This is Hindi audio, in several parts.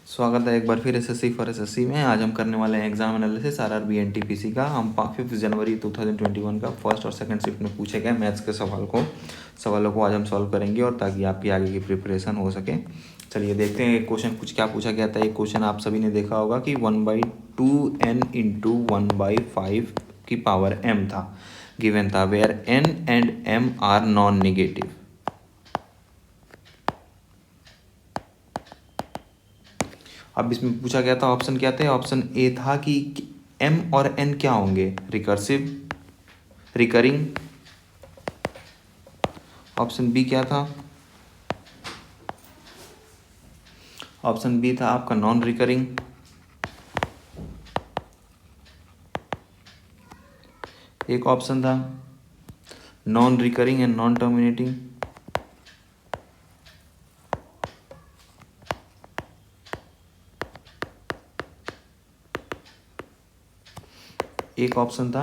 स्वागत है एक बार फिर एसएससी फॉर एसएससी में। आज हम करने वाले हैं एग्जाम एनालिसिस आरआरबी एनटीपीसी का। हम 5 जनवरी 2021 का फर्स्ट और सेकंड शिफ्ट में पूछे गए मैथ्स के सवालों को आज हम सॉल्व करेंगे और ताकि आपकी आगे की प्रिपरेशन हो सके। चलिए देखते हैं एक क्वेश्चन कुछ क्या पूछा गया था। एक क्वेश्चन आप सभी ने देखा होगा कि 1/2n इंटू 1/5 की पावर m था, गिवन था, where n and m are non negative. अब इसमें पूछा गया था, ऑप्शन क्या थे? ऑप्शन ए था कि m और n क्या होंगे? Recursive, recurring. ऑप्शन बी क्या था? ऑप्शन बी था आपका नॉन रिकरिंग। एक ऑप्शन था non recurring and non terminating. एक ऑप्शन था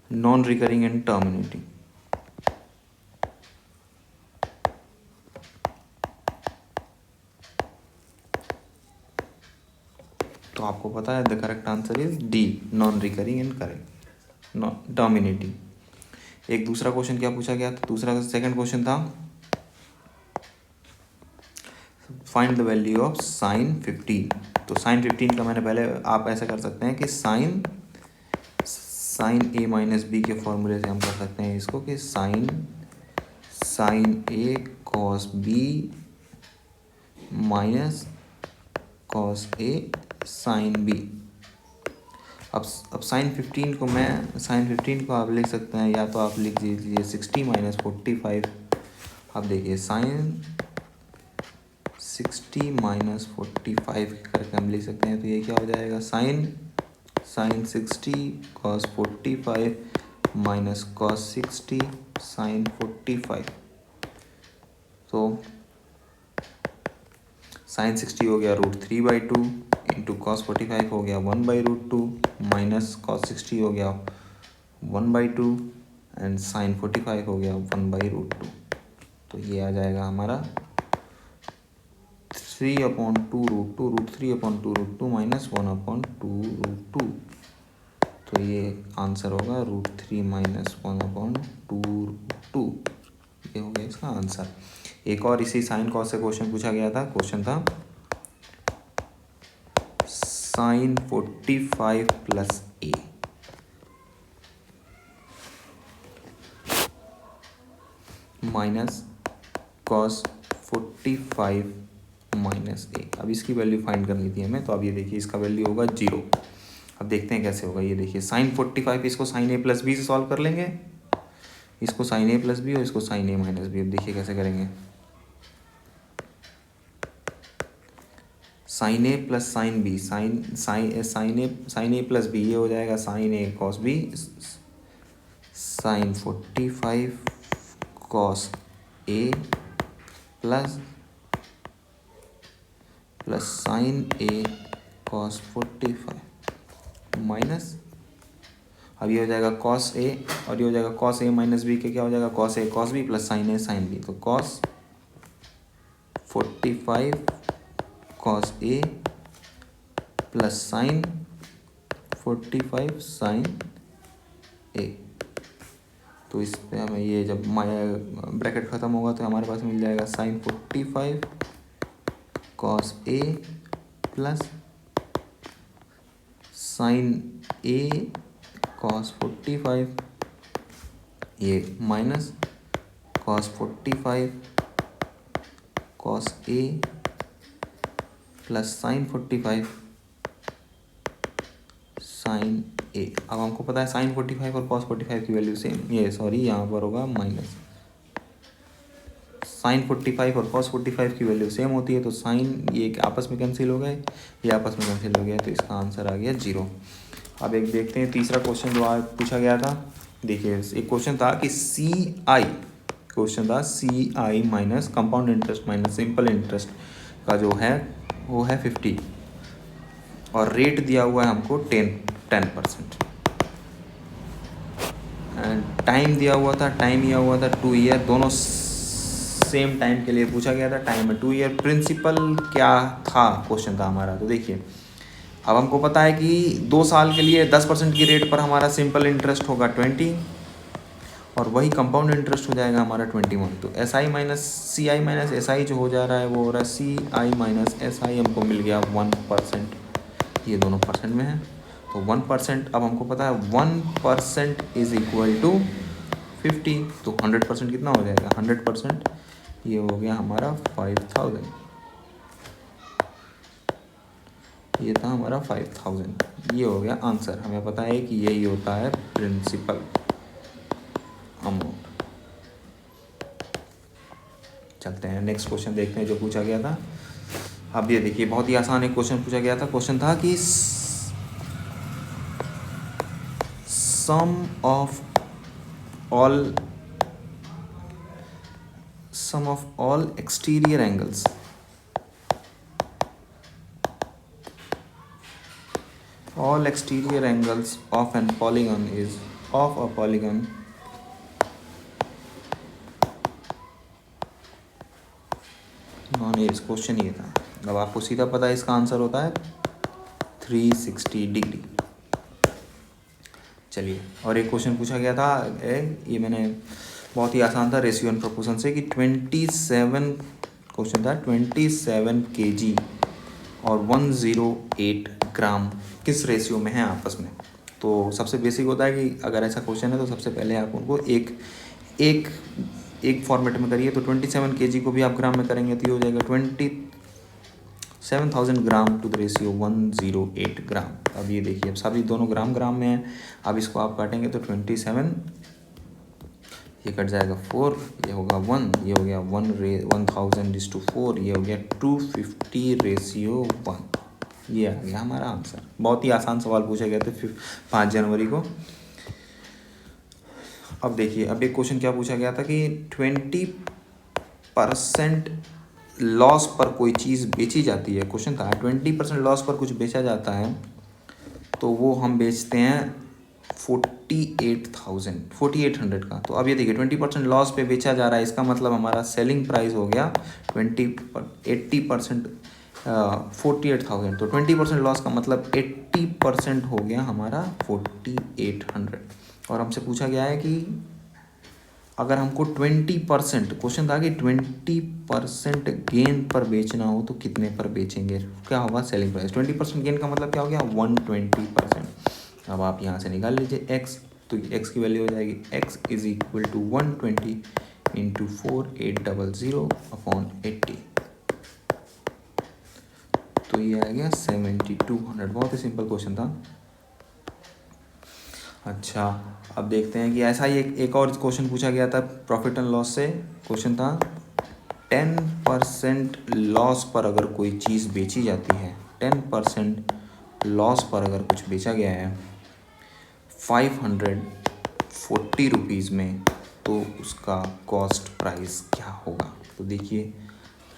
नॉन रिकरिंग एंड टर्मिनेटिंग। तो आपको पता है the correct answer is D, non recurring and correct non terminating. एक दूसरा क्वेश्चन क्या पूछा गया था? दूसरा सेकंड क्वेश्चन था find the value of sine 15। तो साइन 15 का मैंने पहले, आप ऐसा कर सकते हैं कि साइन ए माइनस बी के फॉर्मूले से हम कर सकते हैं इसको कि sign A cos B minus cos A sine B. अब साइन 15 को आप लिख सकते हैं, या तो आप लिख दीजिए 60 माइनस 45। अब देखिए साइन 60 माइनस 45 करके हम लिख सकते हैं, तो ये क्या हो जाएगा? Sine 60 cos 45 minus cos 60 sine 45। तो साइन 60 हो गया √3/2 इंटू कॉस 45 हो गया 1/√2 माइनस कॉस 60 हो गया 1/2 एंड साइन 45 हो गया 1/√2। तो ये आ जाएगा हमारा 3/2√2 √3/2√2 माइनस 1/2√2। तो ये आंसर होगा √3 माइनस 1/2√2। ये हो गया इसका आंसर। एक और इसी साइन कॉस से क्वेश्चन पूछा गया था। क्वेश्चन था साइन 45 प्लस ए। माइनस कॉस 45 माइनस ए। अब इसकी वैल्यू फाइंड करनी थी हमें, तो अब ये देखिए इसका वैल्यू होगा 0। अब देखते हैं कैसे होगा। ये देखिए साइन 45, इसको साइन ए प्लस बी से सॉल्व कर लेंगे, इसको साइन ए प्लस बी और इसको साइन ए माइनस बी। अब देखिए कैसे करेंगे। साइन ए प्लस साइन बी, साइन ए प्लस बी, ये हो जाएगा sign A cos B, sign 45 cos A plus sign A cos 45 minus, अब ये हो जाएगा कॉस ए और ये हो जाएगा कॉस ए माइनस बी के क्या हो जाएगा? Cos A cos B plus sign A sine B. तो cos 45 cos A plus sign 45 sign ए। तो इस पे हमें ये जब ब्रैकेट ख़त्म होगा तो हमारे पास मिल जाएगा sign 45 cos A plus sign A cos 45, ये minus cos 45 cos A plus sign 45 sign ए। अब हमको पता है साइन 45 और कॉस 45 की वैल्यू सेम, ये सॉरी यहाँ पर होगा माइनस। साइन 45 और कॉस 45 की वैल्यू सेम होती है, तो साइन ये आपस में कैंसिल हो गए, ये आपस में कैंसिल हो गया, तो इसका आंसर आ गया 0। अब एक देखते हैं तीसरा क्वेश्चन जो आज पूछा गया था। देखिए एक क्वेश्चन था कि C I minus compound interest minus simple interest का जो है वो है 50 और रेट दिया हुआ है हमको 10%। एंड टाइम दिया हुआ था 2 ईयर, दोनों सेम टाइम के लिए पूछा गया था, टाइम है 2 ईयर। प्रिंसिपल क्या था क्वेश्चन था हमारा। तो देखिए अब हमको पता है कि 2 साल के लिए 10% की रेट पर हमारा सिंपल इंटरेस्ट होगा 20 और वही कंपाउंड इंटरेस्ट हो जाएगा हमारा 21। तो S I minus C I minus S I जो हो जा रहा है वो हो रहा है सी आई माइनस एस आई, हमको मिल गया 1%। ये दोनों परसेंट में है तो 1%। अब हमको पता है 1% इज इक्वल टू 50, तो 100% कितना हो जाएगा 100%, ये हो गया हमारा 5000। ये था हमारा 5000, ये हो गया आंसर। हमें पता है कि यही होता है प्रिंसिपल अमाउंट। चलते हैं नेक्स्ट क्वेश्चन देखते हैं जो पूछा गया था। अब ये देखिए बहुत ही आसान एक क्वेश्चन पूछा गया था। क्वेश्चन था कि sum of all exterior angles of an polygon is of a polygon non edge. Question ये था। अब आपको सीधा पता है इसका आंसर होता है 360 डिग्री। चलिए और एक क्वेश्चन पूछा गया था, ये मैंने बहुत ही आसान था, रेशियो एंड प्रोपोर्शन से, कि 27 क्वेश्चन था 27 kg और 108 ग्राम किस रेशियो में है आपस में। तो सबसे बेसिक होता है कि अगर ऐसा क्वेश्चन है तो सबसे पहले आप उनको एक फॉर्मेट में करिए। तो 27 kg को भी आप ग्राम में करेंगे तो ये हो जाएगा 27,000 ग्राम टू द रेशियो 108 ग्राम। अब ये देखिए अब सभी दोनों ग्राम में है। अब इसको आप काटेंगे तो 27, ये कट जाएगा 4, ये होगा 1, ये हो गया 1000/4, ये हो गया 250/1। ये आ गया हमारा आंसर। बहुत ही आसान सवाल पूछे गए थे 5 जनवरी को। अब देखिए अब एक क्वेश्चन क्या पूछा गया था कि 20% लॉस पर कोई चीज़ बेची जाती है। क्वेश्चन था 20% लॉस पर कुछ बेचा जाता है तो वो हम बेचते हैं 4800 का। तो अब ये देखिए 20% लॉस पे बेचा जा रहा है, इसका मतलब हमारा सेलिंग प्राइस हो गया 80% 48,000। तो 20% लॉस का मतलब 80% हो गया हमारा 4800। और हमसे पूछा गया है कि अगर हमको 20%, क्वेश्चन था कि 20% गेन पर बेचना हो तो कितने पर बेचेंगे, क्या होगा सेलिंग प्राइस। 20% गेन का मतलब क्या हो गया 120%। अब आप यहाँ से निकाल लीजिए x, तो x की वैल्यू हो जाएगी x is equal to 120 into 4800/80, तो ये आ गया 7200। बहुत ही सिंपल क्वेश्चन था। अच्छा अब देखते हैं कि ऐसा ही एक और क्वेश्चन पूछा गया था प्रॉफिट एंड लॉस से। क्वेश्चन था 10% लॉस पर अगर कोई चीज़ बेची जाती है, 10% लॉस पर अगर कुछ बेचा गया है 540 रुपीज़ में, तो उसका कॉस्ट प्राइस क्या होगा। तो देखिए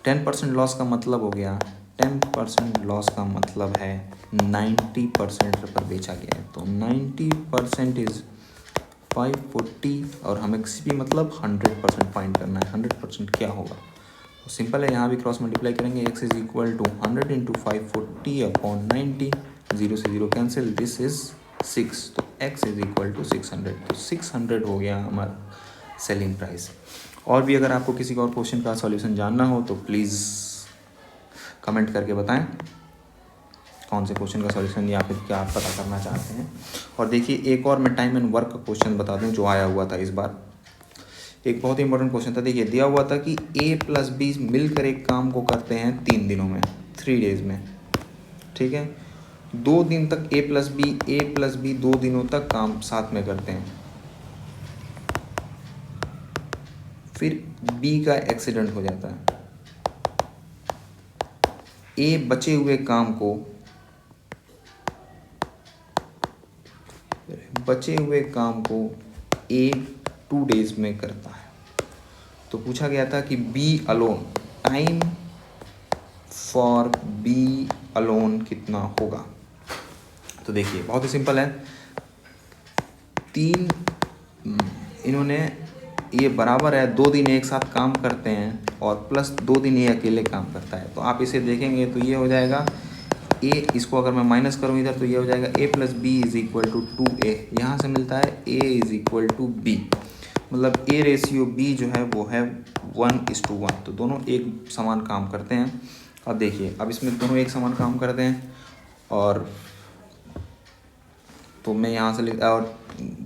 10% लॉस का मतलब हो गया, 10% लॉस का मतलब है 90% पर बेचा गया है। तो 90% इज़ 540 और हमें किसी भी मतलब 100% फाइंड करना है। 100% क्या होगा, तो सिंपल है, यहाँ भी क्रॉस मल्टीप्लाई करेंगे। x is equal to 100 into 540/90, 0 से 0 कैंसिल, दिस इज 6, तो x इज इक्वल टू 600। तो 600 हो गया हमारा सेलिंग प्राइस। और भी अगर आपको किसी और क्वेश्चन का सॉल्यूशन जानना हो तो प्लीज़ कमेंट करके बताएं कौन से क्वेश्चन का सॉल्यूशन या फिर क्या आप पता करना चाहते हैं। और देखिए एक और मैं टाइम एंड वर्क का क्वेश्चन बता दूं जो आया हुआ था इस बार। एक बहुत ही इंपॉर्टेंट क्वेश्चन था। देखिए दिया हुआ था कि a प्लस बी मिलकर एक काम को करते हैं 3 दिनों में, 3 डेज में, ठीक है। 2 दिन तक a प्लस बी 2 दिनों तक काम साथ में करते हैं, फिर b का एक्सीडेंट हो जाता है। a बचे हुए काम को a 2 डेज में करता है। तो पूछा गया था कि B alone, time for B alone कितना होगा। तो देखिए बहुत ही सिंपल है, इन्होंने ये बराबर है 2 दिन एक साथ काम करते हैं और प्लस 2 दिन ये अकेले काम करता है। तो आप इसे देखेंगे तो ये हो जाएगा ए, इसको अगर मैं माइनस करूँ इधर तो ये हो जाएगा A plus B is equal to 2a। यहाँ से मिलता है A is equal to B, मतलब ए रेशियो बी जो है वो है 1:1। तो दोनों एक समान काम करते हैं। अब देखिए, अब इसमें दोनों एक समान काम करते हैं और तो मैं यहाँ से और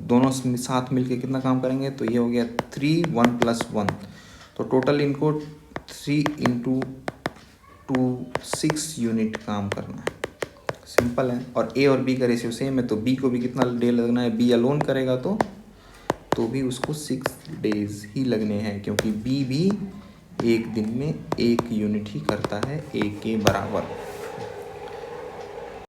दोनों साथ मिलके कितना काम करेंगे, तो ये हो गया 3 1 + 1। तो टोटल इनको 3 × 2 6 यूनिट काम करना है। सिंपल है। और ए और बी का रेशियो सेम है, तो बी को भी कितना डे लगना है, बी अलोन करेगा तो भी उसको 6 डेज ही लगने हैं, क्योंकि बी भी एक दिन में 1 यूनिट ही करता है ए के बराबर।